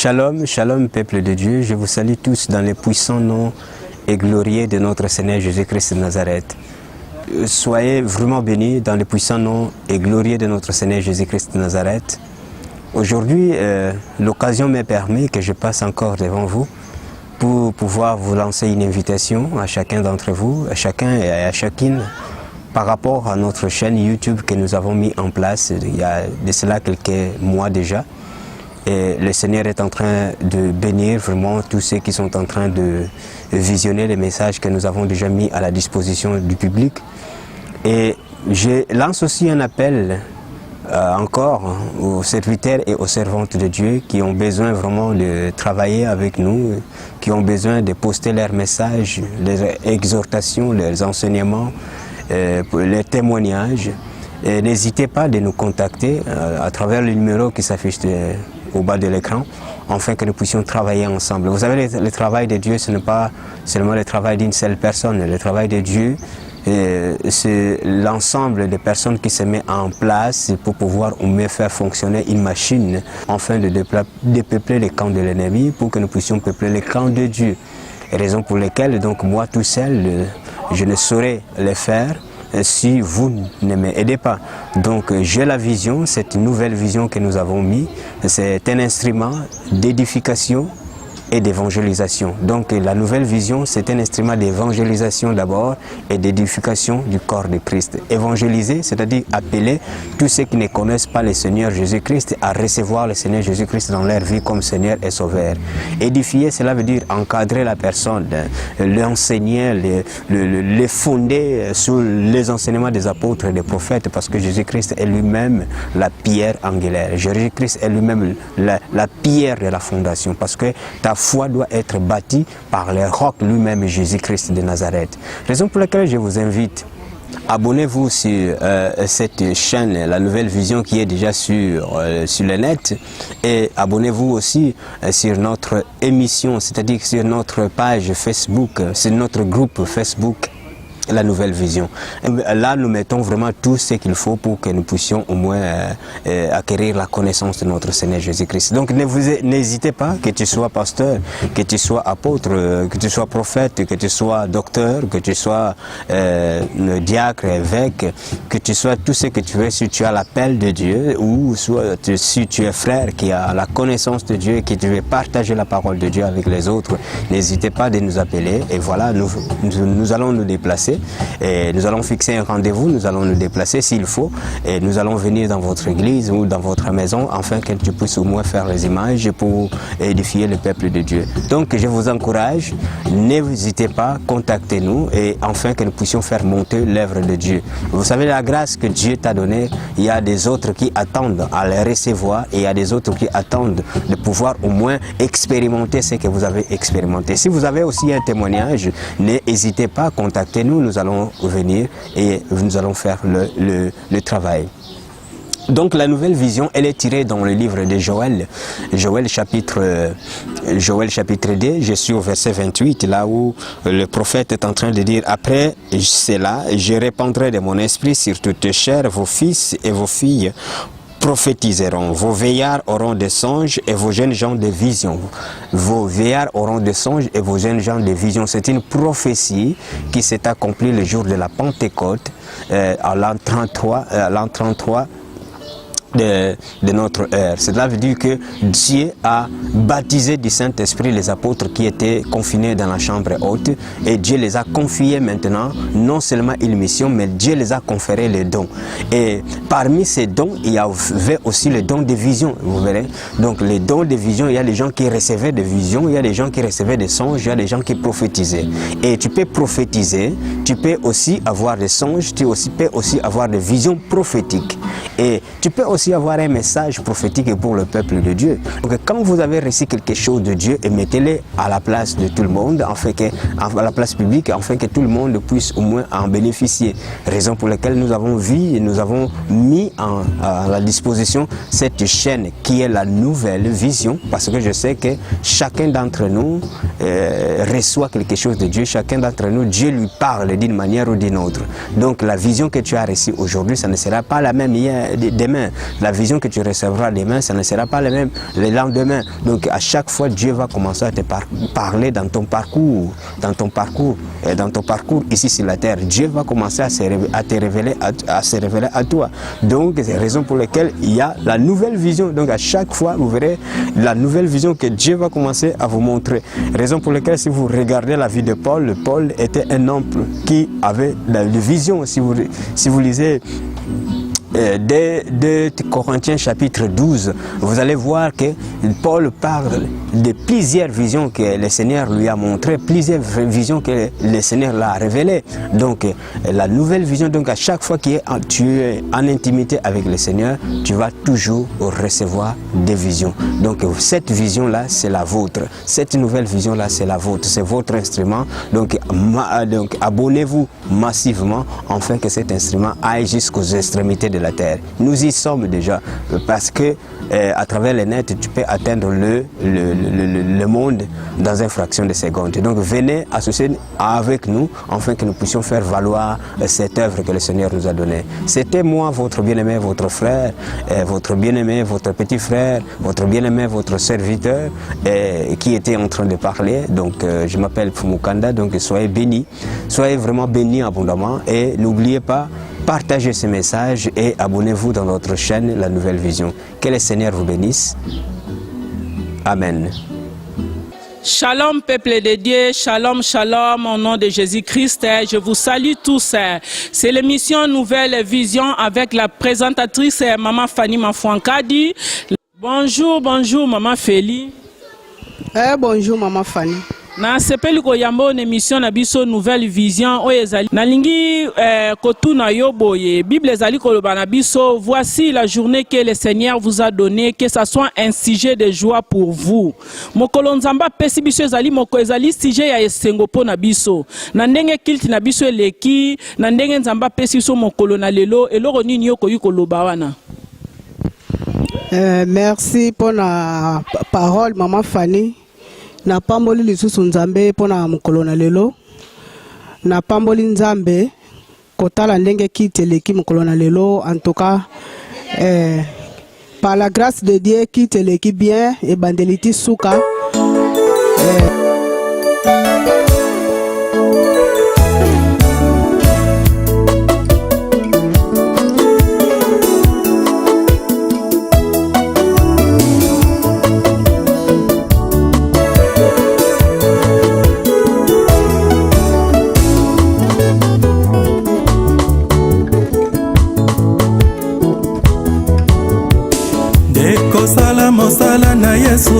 Shalom, shalom peuple de Dieu, je vous salue tous dans les puissants noms et glorieux de notre Seigneur Jésus-Christ de Nazareth. Soyez vraiment bénis dans les puissants noms et glorieux de notre Seigneur Jésus-Christ de Nazareth. Aujourd'hui, l'occasion me permet que je passe encore devant vous pour pouvoir vous lancer une invitation à chacun d'entre vous, à chacun et à chacune, par rapport à notre chaîne YouTube que nous avons mis en place il y a de cela quelques mois déjà. Et le Seigneur est en train de bénir vraiment tous ceux qui sont en train de visionner les messages que nous avons déjà mis à la disposition du public. Et je lance aussi un appel encore aux serviteurs et aux servantes de Dieu qui ont besoin vraiment de travailler avec nous, qui ont besoin de poster leurs messages, leurs exhortations, leurs enseignements, les témoignages. N'hésitez pas de nous contacter à travers le numéro qui s'affiche au bas de l'écran, afin que nous puissions travailler ensemble. Vous savez, le travail de Dieu, ce n'est pas seulement le travail d'une seule personne. Le travail de Dieu, c'est l'ensemble des personnes qui se mettent en place pour pouvoir au mieux faire fonctionner une machine, afin de dépeupler les camps de l'ennemi, pour que nous puissions peupler les camps de Dieu. Raison pour lesquelles, donc, moi tout seul, je ne saurais le faire si vous ne m'aidez pas. Donc j'ai la vision, cette nouvelle vision que nous avons mis, c'est un instrument d'édification et d'évangélisation. Donc la nouvelle vision, c'est un instrument d'évangélisation d'abord et d'édification du corps de Christ. Évangéliser, c'est-à-dire appeler tous ceux qui ne connaissent pas le Seigneur Jésus-Christ à recevoir le Seigneur Jésus-Christ dans leur vie comme Seigneur et Sauveur. Édifier, cela veut dire encadrer la personne, l'enseigner, le fonder sur les enseignements des apôtres et des prophètes, parce que Jésus-Christ est lui-même la pierre angulaire. Jésus-Christ est lui-même la pierre de la fondation, parce que ta foi doit être bâtie par le roc lui-même, Jésus-Christ de Nazareth. Raison pour laquelle je vous invite, abonnez-vous sur cette chaîne, la Nouvelle Vision, qui est déjà sur le net, et abonnez-vous aussi sur notre émission, c'est-à-dire sur notre page Facebook, sur notre groupe Facebook, la Nouvelle Vision. Là, nous mettons vraiment tout ce qu'il faut pour que nous puissions au moins acquérir la connaissance de notre Seigneur Jésus-Christ. Donc n'hésitez pas, que tu sois pasteur, que tu sois apôtre, que tu sois prophète, que tu sois docteur, que tu sois diacre, évêque, que tu sois tout ce que tu veux, si tu as l'appel de Dieu, ou soit si tu es frère qui a la connaissance de Dieu et que tu veux partager la parole de Dieu avec les autres, n'hésitez pas de nous appeler, et voilà, nous allons nous déplacer. Et nous allons fixer un rendez-vous, nous allons nous déplacer s'il faut, et nous allons venir dans votre église ou dans votre maison, afin que tu puisses au moins faire les images pour édifier le peuple de Dieu. Donc je vous encourage, n'hésitez pas, contactez-nous, et afin que nous puissions faire monter l'œuvre de Dieu. Vous savez, la grâce que Dieu t'a donnée, il y a des autres qui attendent à la recevoir, et il y a des autres qui attendent de pouvoir au moins expérimenter ce que vous avez expérimenté. Si vous avez aussi un témoignage, n'hésitez pas, contactez-nous. Nous allons venir et nous allons faire le travail. Donc la nouvelle vision, elle est tirée dans le livre de Joël, Joël chapitre 2, je suis au verset 28, là où le prophète est en train de dire: après cela, je répandrai de mon esprit sur toutes chairs, vos fils et vos filles prophétiseront, vos vieillards auront des songes et vos jeunes gens des visions. Vos vieillards auront des songes et vos jeunes gens des visions. C'est une prophétie qui s'est accomplie le jour de la Pentecôte, à l'an 33 de notre ère. Cela veut dire que Dieu a baptisé du Saint-Esprit les apôtres qui étaient confinés dans la chambre haute, et Dieu les a confiés maintenant non seulement une mission, mais Dieu les a conféré les dons. Et parmi ces dons, il y avait aussi le don de vision, vous verrez. Donc les dons de vision, il y a les gens qui recevaient des visions, il y a les gens qui recevaient des songes, il y a les gens qui prophétisaient. Et tu peux prophétiser, tu peux aussi avoir des songes, tu peux aussi avoir des visions prophétiques. Et tu peux aussi avoir un message prophétique pour le peuple de Dieu. Donc quand vous avez reçu quelque chose de Dieu, mettez-le à la place de tout le monde, à la place publique, afin que tout le monde puisse au moins en bénéficier. Raison pour laquelle nous avons vu et nous avons mis à la disposition cette chaîne qui est la Nouvelle Vision, parce que je sais que chacun d'entre nous reçoit quelque chose de Dieu, chacun d'entre nous, Dieu lui parle d'une manière ou d'une autre. Donc la vision que tu as reçue aujourd'hui, ça ne sera pas la même demain. la vision que tu recevras demain, ça ne sera pas le même le lendemain. Donc à chaque fois, Dieu va commencer à te parler dans ton parcours, ici sur la terre. Dieu va commencer à te révéler à toi. Donc c'est la raison pour laquelle il y a la nouvelle vision. Donc à chaque fois, vous verrez la nouvelle vision que Dieu va commencer à vous montrer. Raison pour laquelle, si vous regardez la vie de Paul, Paul était un homme qui avait la vision. Si vous lisez de Corinthiens chapitre 12, vous allez voir que Paul parle de plusieurs visions que le Seigneur lui a montrées, plusieurs visions que le Seigneur l'a révélées. Donc la nouvelle vision, donc à chaque fois que tu es en intimité avec le Seigneur, tu vas toujours recevoir des visions. Donc cette vision-là, c'est la vôtre. Cette nouvelle vision-là, c'est la vôtre. C'est votre instrument. Donc abonnez-vous massivement afin que cet instrument aille jusqu'aux extrémités de la terre. Nous y sommes déjà parce que à travers le net, tu peux atteindre le monde dans une fraction de seconde. Donc venez associer avec nous afin que nous puissions faire valoir cette œuvre que le Seigneur nous a donnée. C'était moi, votre bien-aimé, votre frère, votre bien-aimé, votre petit frère, votre bien-aimé, votre serviteur qui était en train de parler. Donc je m'appelle Fumukanda, donc soyez bénis, soyez vraiment bénis abondamment et n'oubliez pas, partagez ce message et abonnez-vous dans notre chaîne La Nouvelle Vision. Que le Seigneur vous bénisse. Amen. Shalom peuple de Dieu, shalom, shalom au nom de Jésus-Christ. Je vous salue tous. C'est l'émission Nouvelle Vision avec la présentatrice Maman Fanny Mafuankadi. Bonjour, bonjour Maman Félie. Bonjour Maman Fanny. Na sepeli ko yambo na émission na biso Nouvelle Vision o ezali nalingi kotuna yo boye Bible ezali koloba na biso, voici la journée que le Seigneur vous a donnée, que ça soit un sujet de joie pour vous. Mokolo nzamba pesi biso ezali moko ezali sujet ya esengo po na biso na ndenge kilti na biso eleki na ndenge nzamba pesi biso mokolo na lelo eloko nini yo koyi koloba wana. Merci pour la parole Maman Fanny. Na pamboli lisusu nzambe pona mukolo na lelo na pamboli nzambe kotala ndenge kiteleki mukolo na lelo. En tout cas par la grâce de Dieu kiteleki bien et bandeliti suka Sala mosala na Yesu